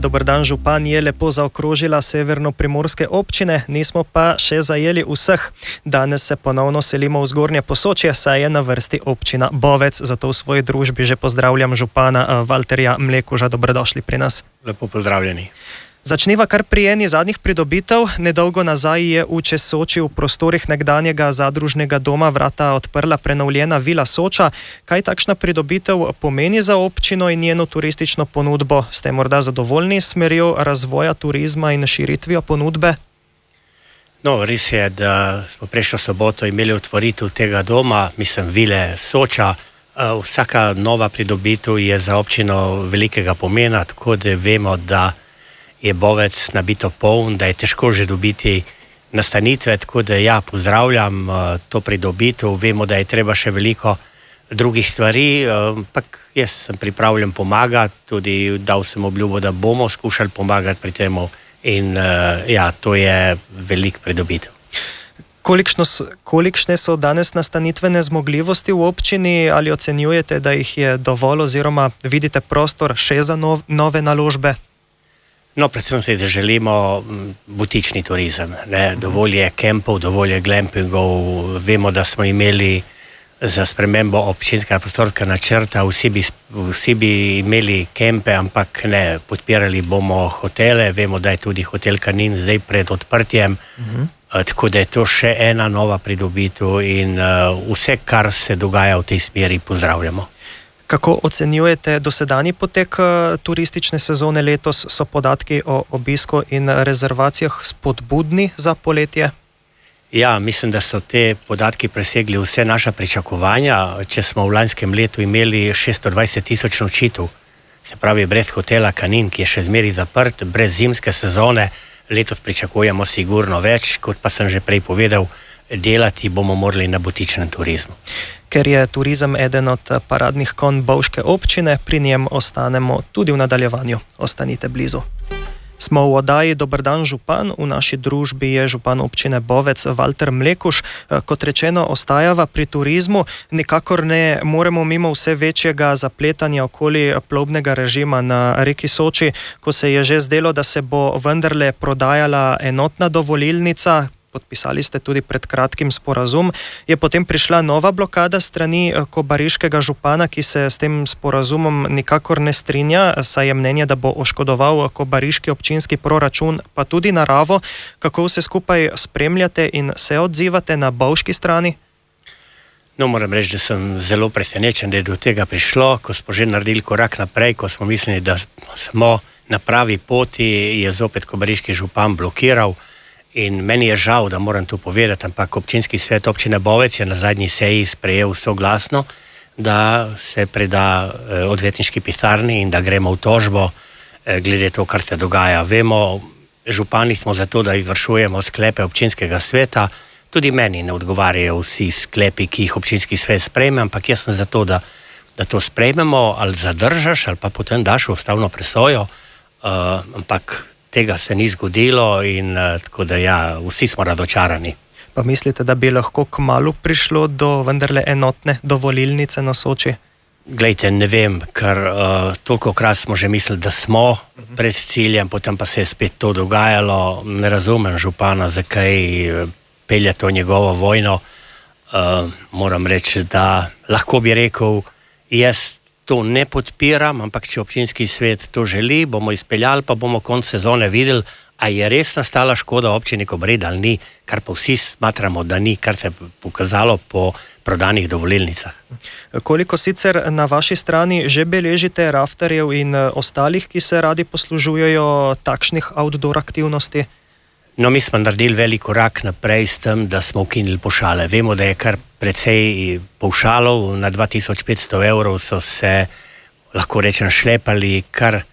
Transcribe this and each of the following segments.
Dober dan, župan je lepo zaokrožila severno-primorske občine, nismo pa še zajeli vseh. Danes se ponovno selimo v Zgornje Posočje, saj je na vrsti občina Bovec, zato v svoji družbi že pozdravljam župana Valterja Mlekuža. Dobrodošli pri nas. Lepo pozdravljeni. Začniva kar pri eni zadnjih pridobitev. Nedolgo nazaj je v Soči v prostorih nekdanjega zadružnega doma vrata odprla prenovljena Vila Soča. Kaj takšna pridobitev pomeni za občino in njeno turistično ponudbo? Ste morda zadovoljni s smerjo razvoja turizma in širitvijo ponudbe? No, res je, da smo prejšnjo soboto imeli otvoritev tega doma, Vile Soča. Vsaka nova pridobitev je za občino velikega pomena, tako da vemo, da je Bovec nabito poln, da je težko že dobiti nastanitve, tako da ja, pozdravljam to pridobitev. Vemo, da je treba še veliko drugih stvari, ampak jaz sem pripravljen pomagati, tudi dal sem obljubo, da bomo skušali pomagati pri temu in ja, to je velik pridobitev. Kolikšne so danes nastanitvene zmogljivosti v občini, ali ocenjujete, da jih je dovolj oziroma vidite prostor še za nove naložbe? No, predvsem se želimo butični turizem. Dovolj je kempov, dovolj je glampingov. Vemo, da smo imeli za spremembo občinskega prostorskega načrta, vsi bi imeli kempe, ampak ne, podpirali bomo hotele. Vemo, da je tudi hotel Kanin zdaj pred odprtjem, tako da je to še ena nova pridobitev in vse, kar se dogaja v tej smeri, pozdravljamo. Kako ocenjujete dosedanji potek turistične sezone letos? So podatki o obisku in rezervacijah spodbudni za poletje? Ja, mislim, da so te podatki presegli vse naša pričakovanja. Če smo v lanskem letu imeli 620,000 nočitev, se pravi brez hotela Kanin, ki je še zmeraj zaprt, brez zimske sezone, letos pričakujemo sigurno več, kot pa sem že prej povedal, delati bomo morali na butičnem turizmu. Ker je turizem eden od paradnih konj bovške občine, pri njem ostanemo tudi v nadaljevanju. Ostanite blizu. Smo v oddaji Dober dan, župan. V naši družbi je župan občine Bovec Valter Mlekuž. Kot rečeno, ostajava pri turizmu. Nikakor ne moremo mimo vse večjega zapletanja okoli plovbnega režima na reki Soči, ko se je že zdelo, da se bo vendarle prodajala enotna dovolilnica. Podpisali ste tudi pred kratkim sporazum. Je potem prišla nova blokada strani kobariškega župana, ki se s tem sporazumom nikakor ne strinja, saj je mnenje, da bo oškodoval kobariški občinski proračun, pa tudi naravo. Kako vse skupaj spremljate in se odzivate na bovški strani? No, moram reči, da sem zelo presenečen, da je do tega prišlo, ko smo že naredili korak naprej, ko smo mislili, da smo na pravi poti, je zopet kobariški župan blokiral. In meni je žal, da moram to povedati, ampak občinski svet občine Bovec je na zadnji seji sprejel soglasno, da se preda odvetniški pisarni in da gremo v tožbo glede to, kar se dogaja. Vemo, župani smo zato, da izvršujemo sklepe občinskega sveta. Tudi meni ne odgovarjajo vsi sklepi, ki jih občinski svet sprejme, ampak jaz sem zato, da to sprejmemo, ali zadržaš, ali pa potem daš v ustavno presojo, ampak tega se ni zgodilo in tako da ja, vsi smo razočarani. Pa mislite, da bi lahko kmalu prišlo do vendarle enotne dovolilnice na Soči? Glejte, ne vem, ker tolikokrat smo že mislili, da smo pred ciljem, potem pa se je spet to dogajalo. Ne razumem župana, zakaj pelje to njegovo vojno. Moram reči, da lahko bi rekel, jaz to ne podpiram, ampak če občinski svet to želi, bomo izpeljali, pa bomo konec sezone videli, a je res nastala škoda občini Kobarid ali ni, kar pa vsi smatramo, da ni, kar se je pokazalo po prodanih dovolilnicah. Koliko sicer na vaši strani že beležite raftarjev in ostalih, ki se radi poslužujejo takšnih outdoor aktivnosti? No, mi smo naredili velik korak naprej s tem, da smo ukinili pavšale. Vemo, da je kar precej pavšalov, na 2500 evrov so se, lahko rečem, šlepali kar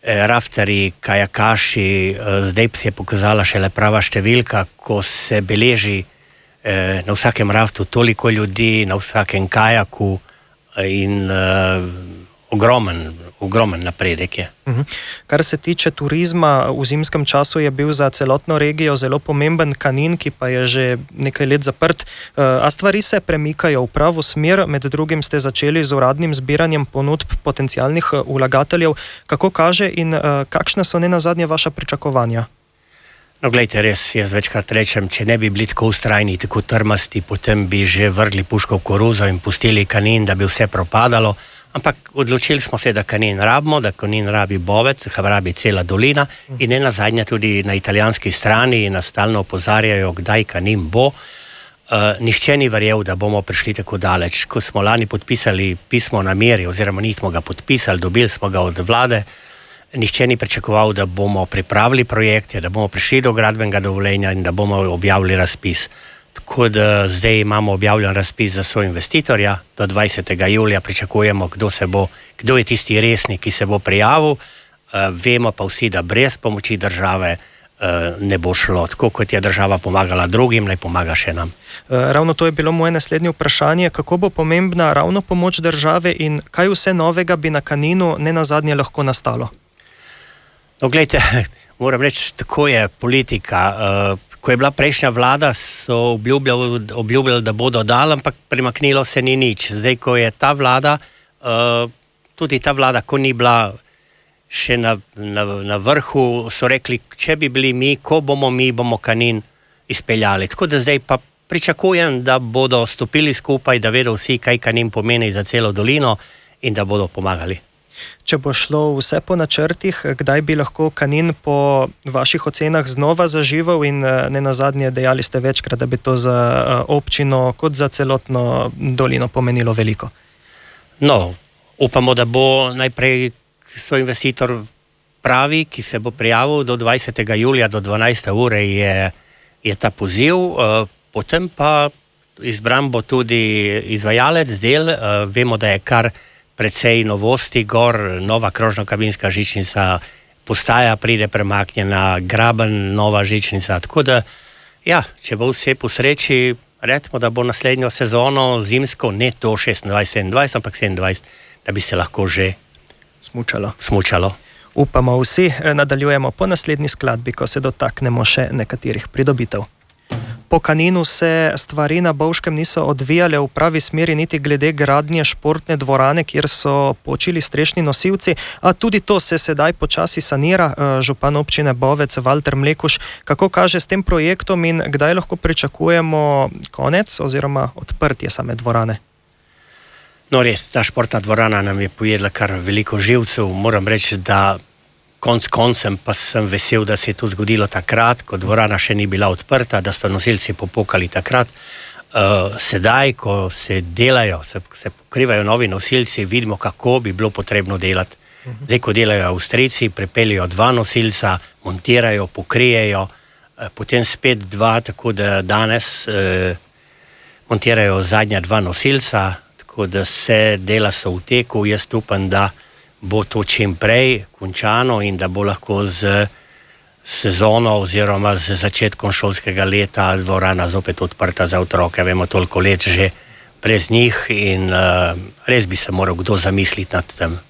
raftarji, kajakaši. Zdaj se je pokazala šele prava številka, ko se beleži na vsakem raftu toliko ljudi, na vsakem kajaku in ogromen napredek je. Kar se tiče turizma, v zimskem času je bil za celotno regijo zelo pomemben Kanin, ki pa je že nekaj let zaprt. A stvari se premikajo v pravo smer, med drugim ste začeli z uradnim zbiranjem ponudb potencialnih vlagateljev. Kako kaže in kakšna so nenazadnje vaša pričakovanja? No, gledajte, res, jaz večkrat rečem, če ne bi bili tako ustrajni, tako trmasti, potem bi že vrgli puško v koruzo in pustili Kanin, da bi vse propadalo. Ampak odločili smo se, da Kanin rabimo, da Kanin rabi Bovec, da rabi cela dolina in nenazadnje tudi na italijanski strani nas stalno opozarjajo, kdaj Kanin bo. Nihče ni verjel, da bomo prišli tako daleč. Ko smo lani podpisali pismo nameri, oziroma nismo ga podpisali, dobili smo ga od vlade, nihče ni pričakoval, da bomo pripravili projekte, da bomo prišli do gradbenega dovoljenja in da bomo objavili razpis. Tako da zdaj imamo objavljen razpis za soinvestitorja, do 20. julija pričakujemo, kdo je tisti resni, ki se bo prijavil. Vemo pa vsi, da brez pomoči države ne bo šlo. Tako kot je država pomagala drugim, naj pomaga še nam. Ravno to je bilo moje naslednje vprašanje. Kako bo pomembna ravno pomoč države in kaj vse novega bi na Kaninu nenazadnje lahko nastalo? No, gledajte, moram reči, tako je politika. Ko je bila prejšnja vlada, so obljubljali, da bodo dali, ampak premaknilo se ni nič. Zdaj, ko je ta vlada, tudi ta vlada, ko ni bila še na vrhu, so rekli, če bi bili mi, ko bomo mi, bomo Kanin izpeljali. Tako da zdaj pa pričakujem, da bodo stopili skupaj, da vedo vsi, kaj Kanin pomeni za celo dolino in da bodo pomagali. Če bo šlo vse po načrtih, kdaj bi lahko Kanin po vaših ocenah znova zaživel in nenazadnje dejali ste večkrat, da bi to za občino kot za celotno dolino pomenilo veliko? No, upamo, da bo najprej soinvestitor pravi, ki se bo prijavil do 20. julija do 12. ure je ta poziv, potem pa izbran bo tudi izvajalec del, vemo, da je kar precej novosti gor, nova krožno-kabinska žičnica, postaja pride premaknjena, graben, nova žičnica, tako da, ja, če bo vse po sreči, recimo, da bo naslednjo sezono zimsko, ne to 26-27, ampak 27, da bi se lahko že smučalo. Upamo vsi, nadaljujemo po naslednji skladbi, ko se dotaknemo še nekaterih pridobitev. Po Kaninu se stvari na Bovškem niso odvijale v pravi smeri niti glede gradnje športne dvorane, kjer so počili strešni nosilci, a tudi to se sedaj počasi sanira. Župan občine Bovec Valter Mlekuš, kako kaže s tem projektom in kdaj lahko pričakujemo konec oziroma odprtje same dvorane? No res, ta športna dvorana nam je pojedla kar veliko živcev, moram reči, da koncem pa sem vesel, da se je to zgodilo takrat, ko dvorana še ni bila odprta, da so nosilci popokali takrat. Sedaj, ko se delajo, se pokrivajo novi nosilci, vidimo, kako bi bilo potrebno delati. Zdaj, ko delajo Avstrijci, pripeljajo 2 nosilca, montirajo, pokrijejo, potem spet 2, tako da danes montirajo zadnja 2 nosilca, tako da se dela so v teku. Jaz upam, da bo to čim prej končano in da bo lahko z sezono oziroma z začetkom šolskega leta dvorana zopet odprta za otroke. Vemo, toliko let že brez njih in res bi se moral kdo zamisliti nad tem.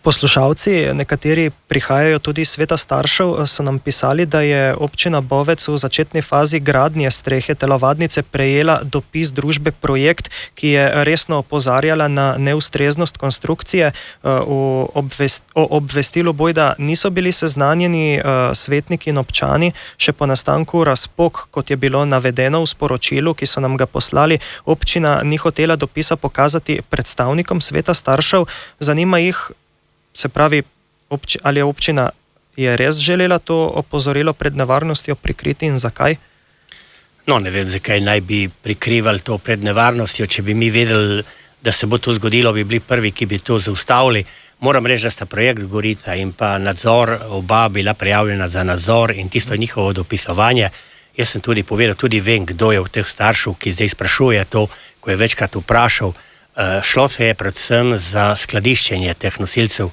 Poslušalci, nekateri prihajajo tudi iz sveta staršev, so nam pisali, da je občina Bovec v začetni fazi gradnje strehe telovadnice prejela dopis družbe Projekt, ki je resno opozarjala na neustreznost konstrukcije. O obvestilu bojda niso bili seznanjeni svetniki in občani, še po nastanku razpok, kot je bilo navedeno v sporočilu, ki so nam ga poslali. Občina ni hotela dopisa pokazati predstavnikom sveta staršev. Zanima jih, se pravi, ali je občina res želela to opozorilo pred nevarnostjo prikriti in zakaj? No, ne vem, zakaj naj bi prikrivali to pred nevarnostjo. Če bi mi vedeli, da se bo to zgodilo, bi bili prvi, ki bi to zaustavili. Moram reči, da sta projekt Gorica in pa nadzor oba bila prijavljena za nadzor in tisto njihovo dopisovanje. Jaz sem tudi povedal, tudi vem, kdo je v teh staršev, ki zdaj sprašuje to, ko je večkrat vprašal. Šlo se je predvsem za skladiščenje teh nosilcev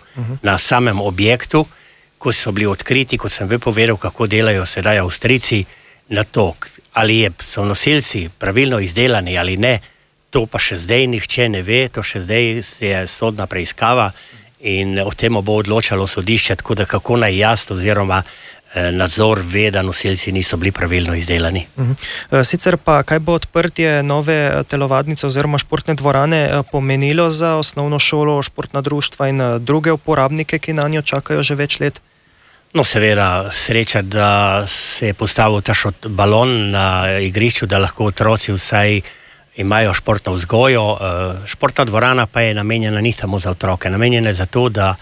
na samem objektu, ko so bili odkriti, kot sem povedal, kako delajo sedaj Avstrijci na to, ali so nosilci pravilno izdelani ali ne, to pa še zdaj nihče ne ve, to še zdaj je sodna preiskava in o tem bo odločalo sodišče, tako da kako naj jaz oziroma nadzor ve, da nosilci niso bili pravilno izdelani. Sicer pa, kaj bo odprtje nove telovadnice oziroma športne dvorane pomenilo za osnovno šolo, športna društva in druge uporabnike, ki na njo čakajo že več let? No, seveda, sreča, da se je postavil ta balon na igrišču, da lahko otroci vsaj imajo športno vzgojo. Športna dvorana pa je namenjena ni samo za otroke, namenjena je za to, da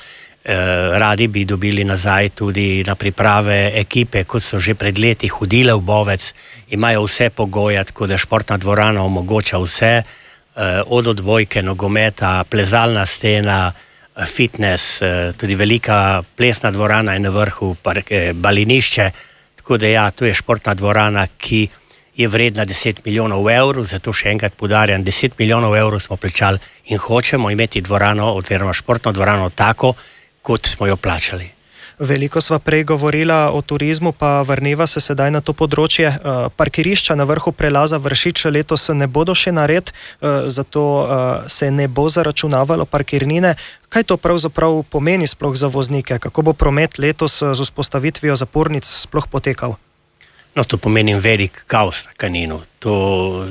radi bi dobili nazaj tudi na priprave ekipe, kot so že pred leti hodile v Bovec, imajo vse pogoje, tako da športna dvorana omogoča vse, od odbojke, nogometa, plezalna stena, fitness, tudi velika plesna dvorana je na vrhu, balinišče, tako da ja, to je športna dvorana, ki je vredna 10 milijonov evrov, zato še enkrat poudarjam, 10 milijonov evrov smo plačali in hočemo imeti dvorano, oziroma športno dvorano tako, kot smo jo plačali. Veliko sva prej govorila o turizmu, pa vrniva se sedaj na to področje. Parkirišča na vrhu prelaza Vršič letos ne bodo še nared, zato se ne bo zaračunavalo parkirnine. Kaj to pravzaprav pomeni sploh za voznike? Kako bo promet letos z vzpostavitvijo zapornic sploh potekal? No, to pomeni velik kaos na Kaninu.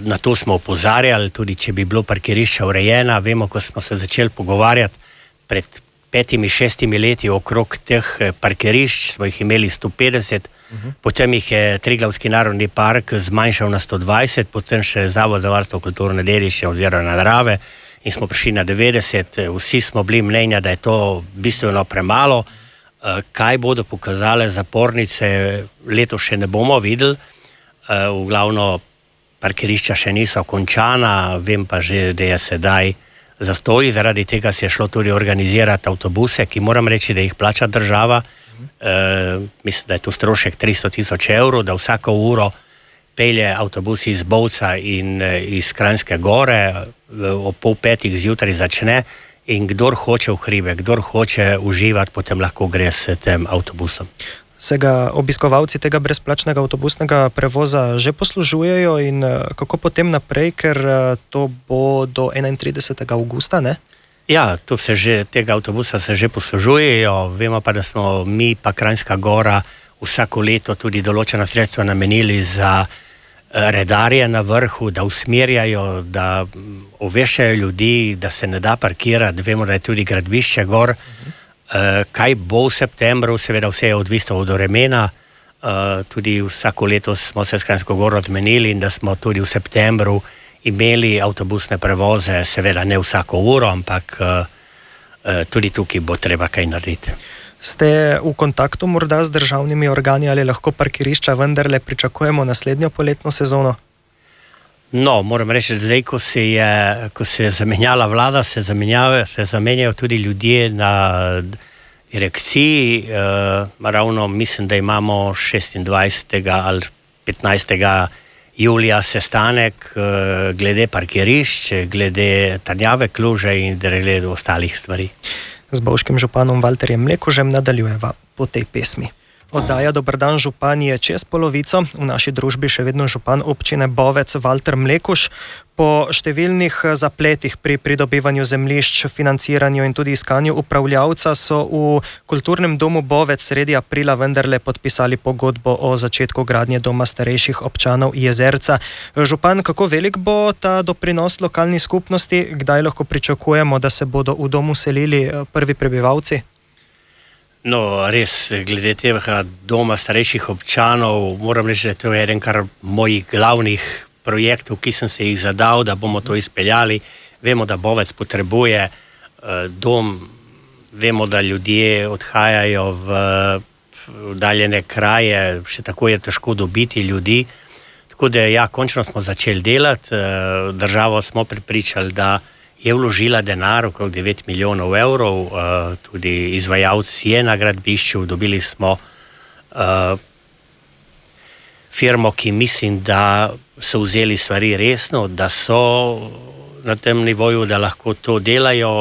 Na to smo opozarjali, tudi če bi bilo parkirišča urejena. Vemo, ko smo se začeli pogovarjati pred 5-6 leti okrog teh parkirišč, smo jih imeli 150, potem jih je Triglavski narodni park zmanjšal na 120, potem še Zavod za varstvo kulturne dediščine oziroma narave in smo prišli na 90. Vsi smo bili mnenja, da je to bistveno premalo. Kaj bodo pokazale zapornice, letos še ne bomo videli. V glavno parkirišča še niso končana, vem pa že, da je sedaj zastoji, zaradi tega se je šlo tudi organizirati avtobuse, ki moram reči, da jih plača država. Mislim, da je to strošek 300 000 evrov, da vsako uro pelje avtobus iz Bovca in iz Kranjske Gore, ob 4:30 zjutraj začne in kdor hoče v hribe, kdor hoče uživati, potem lahko gre s tem avtobusom. Se ga obiskovalci tega brezplačnega avtobusnega prevoza že poslužujejo in kako potem naprej, ker to bo do 31. avgusta, ne? Ja, tega avtobusa se že poslužujejo, vemo pa, da smo mi pa Kranjska Gora vsako leto tudi določena sredstva namenili za redarje na vrhu, da usmerjajo, da oveščajo ljudi, da se ne da parkirati, vemo, da je tudi gradbišče gor. Kaj bo v septembru, seveda vse je odvisno od vremena, tudi vsako leto smo se s Kranjsko Goro zmenili in da smo tudi v septembru imeli avtobusne prevoze, seveda ne vsako uro, ampak tudi tukaj bo treba kaj narediti. Ste v kontaktu morda z državnimi organi, ali lahko parkirišča vendarle pričakujemo naslednjo poletno sezono? No, moram reči, da zdaj, ko se je zamenjala vlada, se zamenjajo tudi ljudje na direkciji. Ravno mislim, da imamo 26. ali 15. julija sestanek glede parkirišč, glede Trnjave Kluže in glede ostalih stvari. Z bovškim županom Valterjem Mlekužem nadaljujeva po tej pesmi. Oddaja Dober dan, župan je čez polovico, v naši družbi še vedno župan občine Bovec Valter Mlekuž. Po številnih zapletih pri pridobivanju zemljišč, financiranju in tudi iskanju upravljavca so v Kulturnem domu Bovec sredi aprila vendarle podpisali pogodbo o začetku gradnje doma starejših občanov Jezerca. Župan, kako velik bo ta doprinos lokalni skupnosti? Kdaj lahko pričakujemo, da se bodo v domu selili prvi prebivalci? No, res, glede tega doma starejših občanov, moram reči, da to je eden kar mojih glavnih projektov, ki sem se jih zadal, da bomo to izpeljali. Vemo, da Bovec potrebuje dom, vemo, da ljudje odhajajo v oddaljene kraje, še tako je težko dobiti ljudi. Tako da ja, končno smo začeli delati, državo smo prepričali, da je vložila denar, okrog 9 milijonov evrov, tudi izvajalci je na gradbišču, dobili smo firmo, ki mislim, da so vzeli stvari resno, da so na tem nivoju, da lahko to delajo,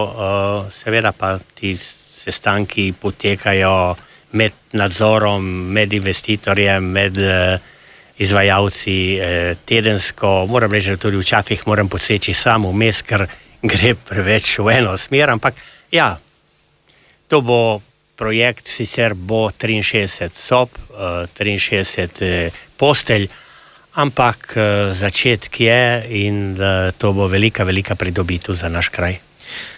seveda pa ti sestanki potekajo med nadzorom, med investitorjem, med izvajalci tedensko. Moram reči, da tudi včasih moram poseči sam vmes, ker gre preveč v eno smer, ampak ja, To bo projekt, sicer bo 63 sob, 63 postelj, ampak začetek je in to bo velika, velika pridobitev za naš kraj.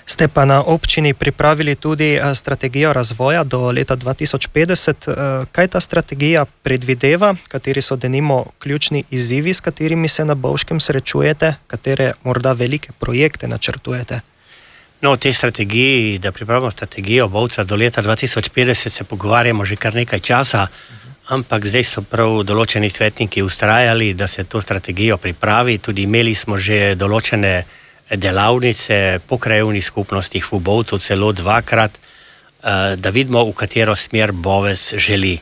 Ste pa na občini pripravili tudi strategijo razvoja do leta 2050. Kaj ta strategija predvideva, kateri so denimo ključni izzivi, s katerimi se na Bovškem srečujete, katere morda velike projekte načrtujete? No, o tej strategiji, da pripravimo strategijo Bovca do leta 2050, se pogovarjamo že kar nekaj časa, ampak zdaj so prav določeni svetniki ustrajali, da se to strategijo pripravi. Tudi imeli smo že določene delavnice po krajevnih skupnostih v Bovcu, celo 2-krat, da vidimo, v katero smer Bovec želi.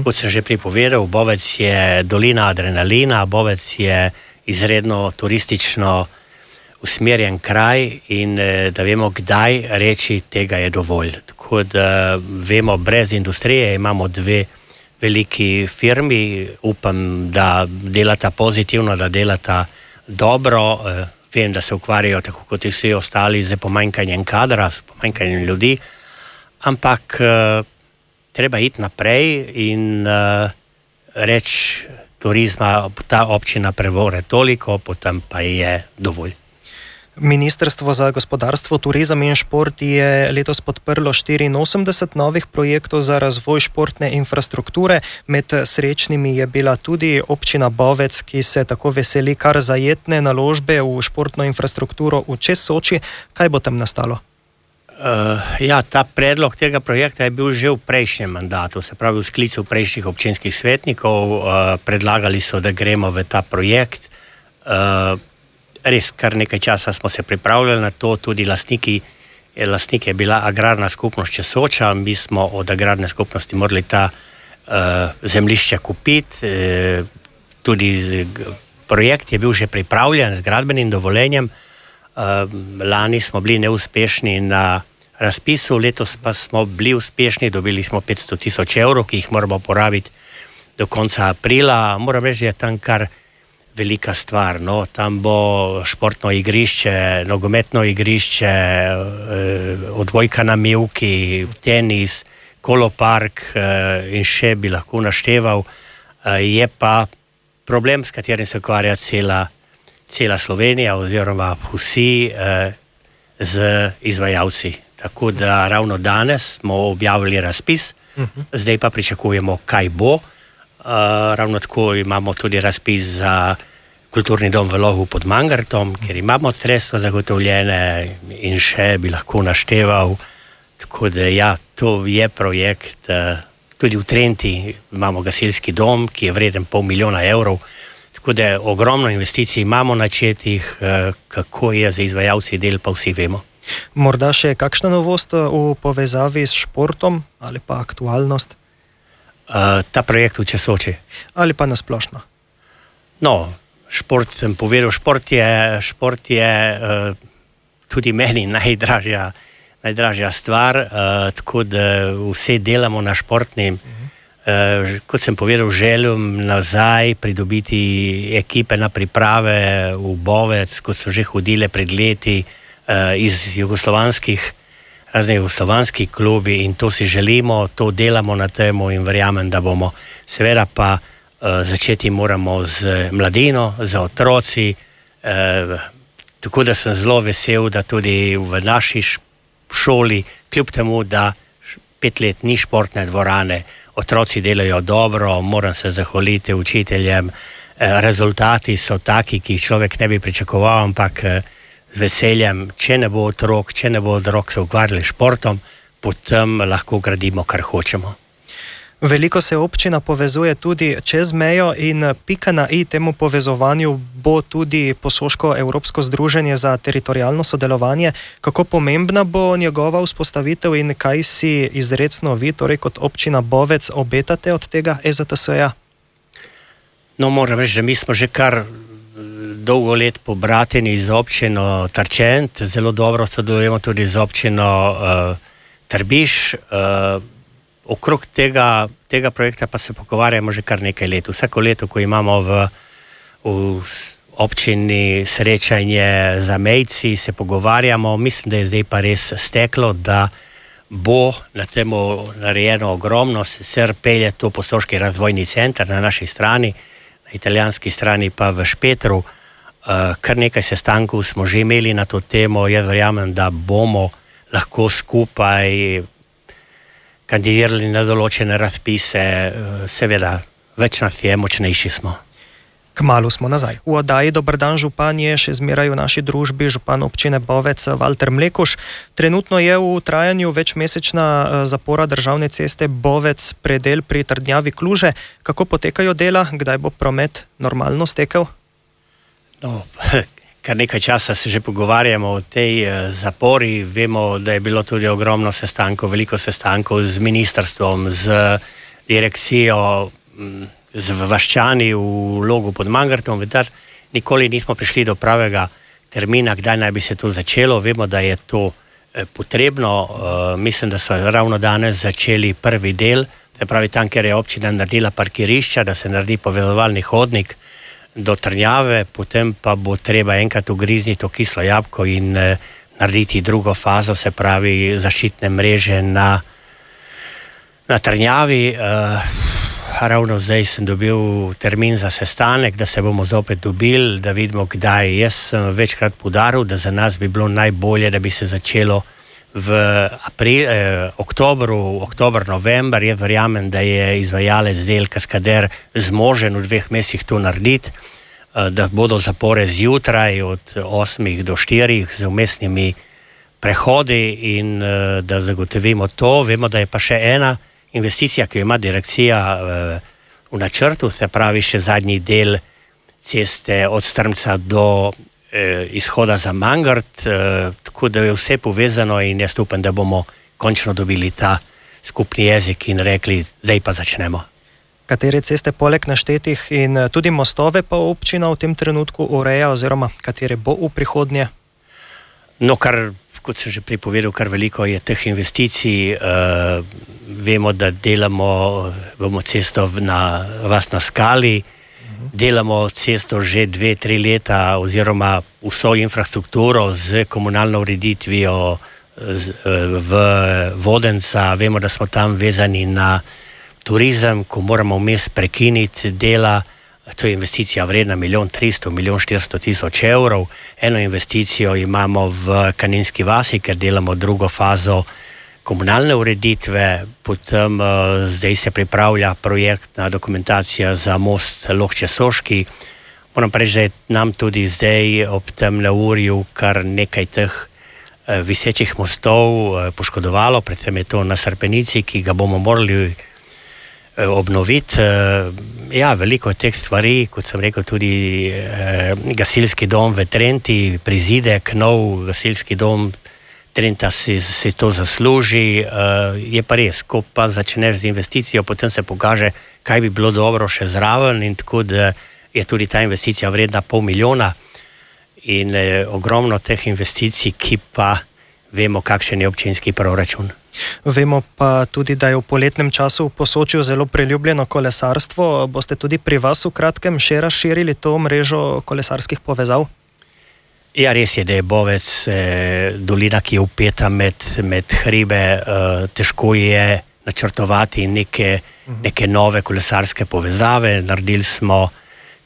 Kot sem že pripovedal, Bovec je dolina adrenalina, Bovec je izredno turistično usmerjen kraj in da vemo, kdaj reči, tega je dovolj. Tako da vemo, brez industrije imamo 2 veliki firmi, upam, da delata pozitivno, da delata dobro. Vem, da se ukvarjajo tako kot vsi ostali z pomanjkanjem kadra, s pomanjkanjem ljudi, ampak treba iti naprej in reči turizma, ta občina prevore toliko, potem pa je dovolj. Ministrstvo za gospodarstvo, turizem in šport je letos podprlo 84 novih projektov za razvoj športne infrastrukture. Med srečnimi je bila tudi občina Bovec, ki se tako veseli kar zajetne naložbe v športno infrastrukturo v čez Soči. Kaj bo tam nastalo? Ta predlog tega projekta je bil že v prejšnjem mandatu, se pravi v sklicu prejšnjih občinskih svetnikov. Predlagali so, da gremo v ta projekt. Res, kar nekaj časa smo se pripravljali na to, tudi lastnik je bila agrarna skupnost Česoča, mi smo od agrarne skupnosti morali ta zemljišče kupiti, tudi projekt je bil že pripravljen z gradbenim dovoljenjem, lani smo bili neuspešni na razpisu, letos pa smo bili uspešni, dobili smo 500 000 evrov, ki jih moramo porabiti do konca aprila. Moram reči, da je tam kar velika stvar, no, tam bo športno igrišče, nogometno igrišče, odbojka na mivki, tenis, kolopark in še bi lahko našteval. Je pa problem, s katerim se ukvarja cela Slovenija oziroma vsi z izvajalci. Tako da ravno danes smo objavili razpis, zdaj pa pričakujemo, kaj bo. Ravno tako imamo tudi razpis za kulturni dom v Logu pod Mangartom, kjer imamo sredstva zagotovljene in še bi lahko našteval. Tako da to je projekt. Tudi v Trenti imamo gasilski dom, ki je vreden 500 000 evrov. Tako da ogromno investicij imamo načetih, kako je za izvajalci del, pa vsi vemo. Morda še kakšna novost v povezavi s športom ali pa aktualnost? Ta projekt v Česoči. Ali pa nasplošno? No, šport sem povedal, šport je tudi meni najdražja stvar, tako da vse delamo na športnim. Kot sem povedal, želim nazaj pridobiti ekipe na priprave v Bovec, kot so že hodile pred leti iz razne jugoslovanskih klubi in to si želimo, to delamo na temu in verjamem, da bomo. Seveda pa začeti moramo z mladino, z otroci, tako da sem zelo vesel, da tudi v naši šoli, kljub temu, da 5 let ni športne dvorane, otroci delajo dobro, moram se zahvaliti učiteljem, rezultati so taki, ki človek ne bi pričakoval, ampak z veseljem, če ne bo otrok se ukvarjali športom, potem lahko gradimo, kar hočemo. Veliko se občina povezuje tudi čez mejo in pika na i temu povezovanju bo tudi Posoško-Evropsko združenje za teritorialno sodelovanje. Kako pomembna bo njegova vzpostavitev in kaj si izrecno vi, torej kot občina Bovec, obetate od tega EZTS-ja? No, moram reči, da mi smo že kar dolgo let pobrateni z občino Tarčent, zelo dobro sodelujemo tudi z občino Trbiš. Okrog tega projekta pa se pogovarjamo že kar nekaj let. Vsako leto, ko imamo v občini srečanje za mejci, se pogovarjamo. Mislim, da je zdaj pa res steklo, da bo na temu narejeno ogromno, sicer pelje to Posoški razvojni center na naši strani, na italijanski strani pa v Špetru. Kar nekaj sestankov smo že imeli na to temo, jaz verjamem, da bomo lahko skupaj kandidirali na določene razpise, seveda, več nas je, močnejši smo. Kmalu smo nazaj. V oddaji Dober dan župan je še zmeraj v naši družbi župan občine Bovec Valter Mlekuš. Trenutno je v trajanju večmesečna zapora državne ceste Bovec predel pri Trdnjavi Kluže. Kako potekajo dela? Kdaj bo promet normalno stekel? No, kar nekaj časa se že pogovarjamo o tej zapori. Vemo, da je bilo tudi ogromno sestankov, veliko sestankov z ministrstvom, z direkcijo, z vaščani v Logu pod Mangartom, vendar nikoli nismo prišli do pravega termina, kdaj naj bi se to začelo. Vemo, da je to potrebno. Mislim, da so ravno danes začeli prvi del, se pravi tam, kjer je občina naredila parkirišča, da se naredi povezovalni hodnik do Trnjave, potem pa bo treba enkrat ugrizniti to kislo jabolko in narediti drugo fazo, se pravi zaščitne mreže na Trnjavi. Ravno zdaj sem dobil termin za sestanek, da se bomo zopet dobili, da vidimo kdaj. Jaz sem večkrat poudaril, da za nas bi bilo najbolje, da bi se začelo v oktober, november. Jaz verjamem, da je izvajalec del Kaskader zmožen v 2 mesecih to narediti, da bodo zapore zjutraj od 8 do 4 z vmesnimi prehodi in da zagotovimo to. Vemo, da je pa še ena investicija, ki jo ima direkcija v načrtu, se pravi še zadnji del ceste od Strmca do izhoda za Mangart, tako da je vse povezano in jaz upam, da bomo končno dobili ta skupni jezik in rekli, zdaj pa začnemo. Katere ceste poleg naštetih in tudi mostove pa občina v tem trenutku ureja oziroma katere bo v prihodnje? No, kot sem že pripovedal, kar veliko je teh investicij. Vemo, da bomo cesto na Vas na Skali, delamo cesto že 2-3 leta oziroma vso infrastrukturo z komunalno ureditvijo v Vodenca. Vemo, da smo tam vezani na turizem, ko moramo vmes prekiniti dela. To je investicija vredna 1 300 000, 1 400 000 evrov. Eno investicijo imamo v Kaninski vasi, ker delamo drugo fazo komunalne ureditve, potem zdaj se pripravlja projektna dokumentacija za most Lohče-Soški. Moram reči, da je nam tudi zdaj ob tem neurju kar nekaj teh visečih mostov poškodovalo, predvsem je to na Srpenici, ki ga bomo morali obnoviti. Ja, veliko je teh stvari, kot sem rekel, tudi gasilski dom v Trenti, prizidek, nov gasilski dom Trenta si to zasluži. Je pa res, ko pa začneš z investicijo, potem se pokaže, kaj bi bilo dobro še zraven in tako, da je tudi ta investicija vredna 500 000 in ogromno teh investicij, ki pa vemo, kakšen je občinski proračun. Vemo pa tudi, da je v poletnem času v Posočju zelo priljubljeno kolesarstvo. Boste tudi pri vas v kratkem še razširili to mrežo kolesarskih povezav? Ja, res je, da je Bovec dolina, ki je vpeta med hribe. Težko je načrtovati neke nove kolesarske povezave. Naredili smo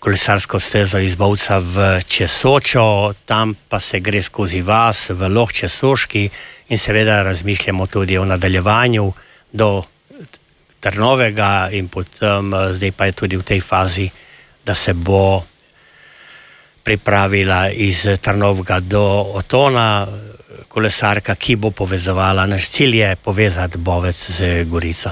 kolesarsko stezo iz Bovca v Česočo, tam pa se gre skozi vas v Lohče-Soški in seveda razmišljamo tudi o nadaljevanju do Trnovega in potem zdaj pa je tudi v tej fazi, da se bo pripravila iz Trnovega do Otona kolesarka, ki bo povezovala. Naš cilj je povezati Bovec z Gorico.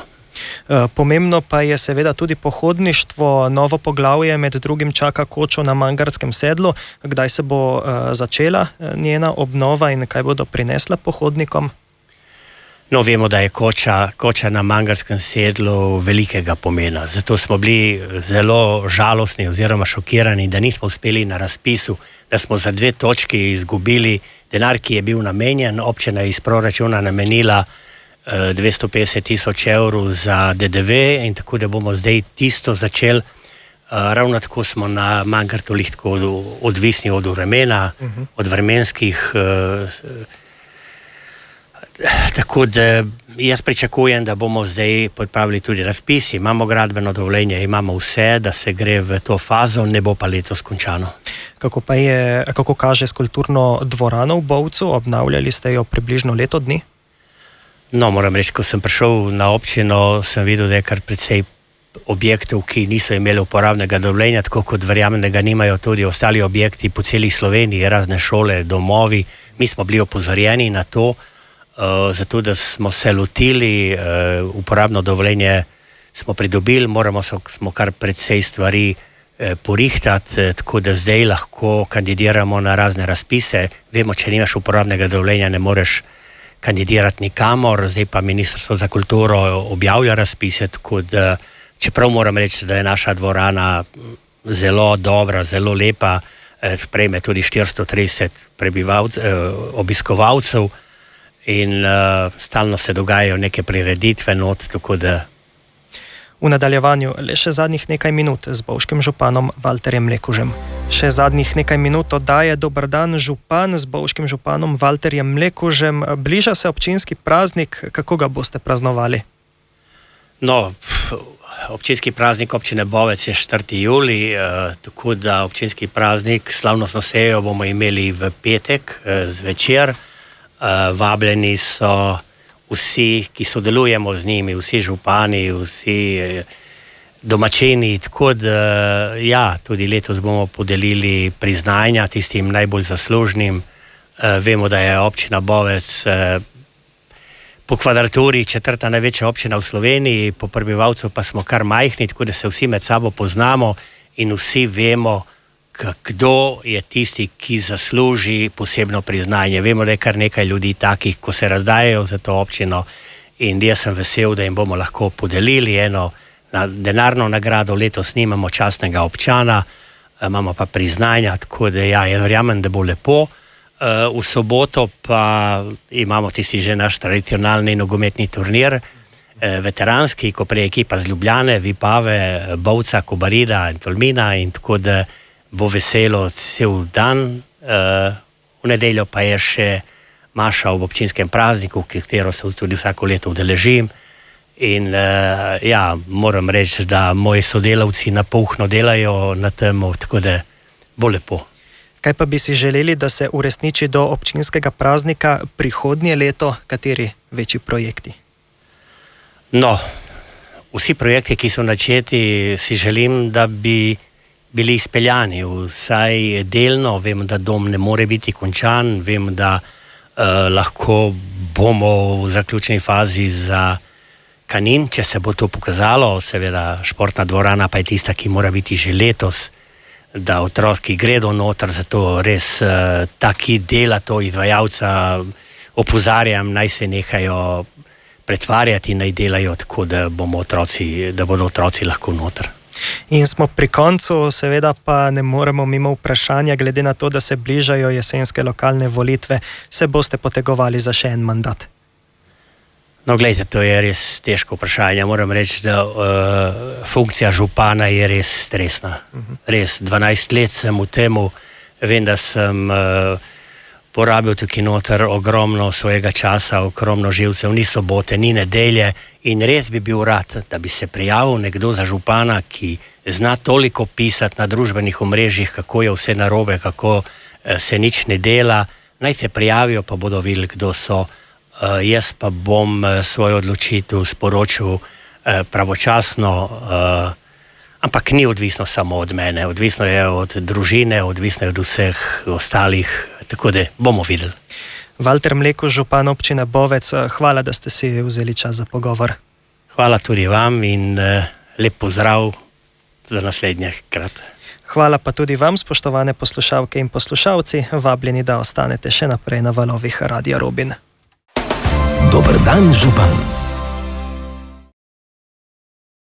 Pomembno pa je seveda tudi pohodništvo. Novo poglavje med drugim čaka kočo na Mangartskem sedlu. Kdaj se bo začela njena obnova in kaj bodo prinesla pohodnikom? No, vemo, da je koča na Mangartskem sedlu velikega pomena. Zato smo bili zelo žalostni oziroma šokirani, da nismo uspeli na razpisu, da smo za 2 točki izgubili denar, ki je bil namenjen. Občina iz proračuna namenila 250 000 evrov za DDV in tako, da bomo zdaj tisto začeli. Ravno tako smo na Mangartu lahko odvisni od vremena, od vremenskih Tako da jaz pričakujem, da bomo zdaj pripravili tudi razpis, imamo gradbeno dovoljenje, imamo vse, da se gre v to fazo, ne bo pa letos končano. Kako kaže s kulturno dvorano v Bovcu? Obnavljali ste jo približno leto dni? No, moram reči, ko sem prišel na občino, sem videl, da je kar precej objektov, ki niso imeli uporabnega dovoljenja, tako kot verjamem, da ga nimajo tudi ostali objekti po celi Sloveniji, razne šole, domovi. Mi smo bili opozorjeni na to, zato da smo se lotili, uporabno dovoljenje smo pridobili, smo kar precej stvari porihtati, tako da zdaj lahko kandidiramo na razne razpise. Vemo, če nimaš uporabnega dovoljenja, ne moreš kandidirati nikamor, zdaj pa Ministrstvo za kulturo objavlja razpise, tako da čeprav moram reči, da je naša dvorana zelo dobra, zelo lepa, sprejme tudi 430 obiskovalcev in stalno se dogajajo neke prireditve not, tako da. V nadaljevanju le še zadnjih nekaj minut z bovškim županom Valterjem Mlekužem. Še zadnjih nekaj minut oddaje Dober dan, župan z bovškim županom Valterjem Mlekužem. Bliža se občinski praznik, kako ga boste praznovali? No, občinski praznik občine Bovec je 4. julij, tako da občinski praznik, slavnostno sejo bomo imeli v petek zvečer. Vabljeni so vsi, ki sodelujemo z njimi, vsi župani, vsi domačini, tako da ja, tudi letos bomo podelili priznanja tistim najbolj zaslužnim. Vemo, da je občina Bovec po kvadraturi 4. največja občina v Sloveniji, po prebivalcu pa smo kar majhni, tako da se vsi med sabo poznamo in vsi vemo, kdo je tisti, ki zasluži posebno priznanje. Vemo, da je kar nekaj ljudi takih, ko se razdajajo za to občino in jaz sem vesel, da jim bomo lahko podelili eno denarno nagrado. Letos nimamo častnega občana, imamo pa priznanja, tako da ja, jaz verjamem, da bo lepo. V soboto pa imamo tisti že naš tradicionalni nogometni turnir, veteranski, ko prej ekipa z Ljubljane, Vipave, Bovca, Kobarida in Tolmina, in tako da bo veselo cel dan. V nedeljo pa je še maša ob občinskem prazniku, katero se tudi vsako leto udeležim. In ja, moram reči, da moji sodelavci napuhno delajo na tem, tako da bo lepo. Kaj pa bi si želeli, da se uresniči do občinskega praznika prihodnje leto? Kateri večji projekti? No, vsi projekti, ki so načeti, si želim, da bi bili izpeljani, vsaj delno. Vem, da dom ne more biti končan, vem, da lahko bomo v zaključni fazi za Kanin, če se bo to pokazalo. Seveda športna dvorana pa je tista, ki mora biti že letos, da otroci gredo noter, zato res taki dela to izvajalca opozarjam, naj se nehajo pretvarjati, naj delajo tako, da bodo otroci lahko noter. In smo pri koncu, seveda pa ne moremo mimo vprašanja, glede na to, da se bližajo jesenske lokalne volitve, se boste potegovali za še en mandat? No, gledajte, to je res težko vprašanje. Moram reči, da funkcija župana je res stresna. Res, 12 let sem v temu, vem, da sem porabil tukaj noter ogromno svojega časa, ogromno živcev, ni sobote, ni nedelje in res bi bil rad, da bi se prijavil nekdo za župana, ki zna toliko pisati na družbenih omrežjih, kako je vse narobe, kako se nič ne dela. Naj se prijavijo, pa bodo videli, kdo so. Jaz pa bom svojo odločitev sporočil pravočasno, ampak ni odvisno samo od mene, odvisno je od družine, odvisno je od vseh ostalih, tako da bomo videli. Valter Mlekuž, župan občine Bovec, hvala, da ste si vzeli čas za pogovor. Hvala tudi vam in lep pozdrav za naslednje krat. Hvala pa tudi vam, spoštovane poslušalke in poslušalci, vabljeni, da ostanete še naprej na valovih Radia Robin. Dober dan, župan.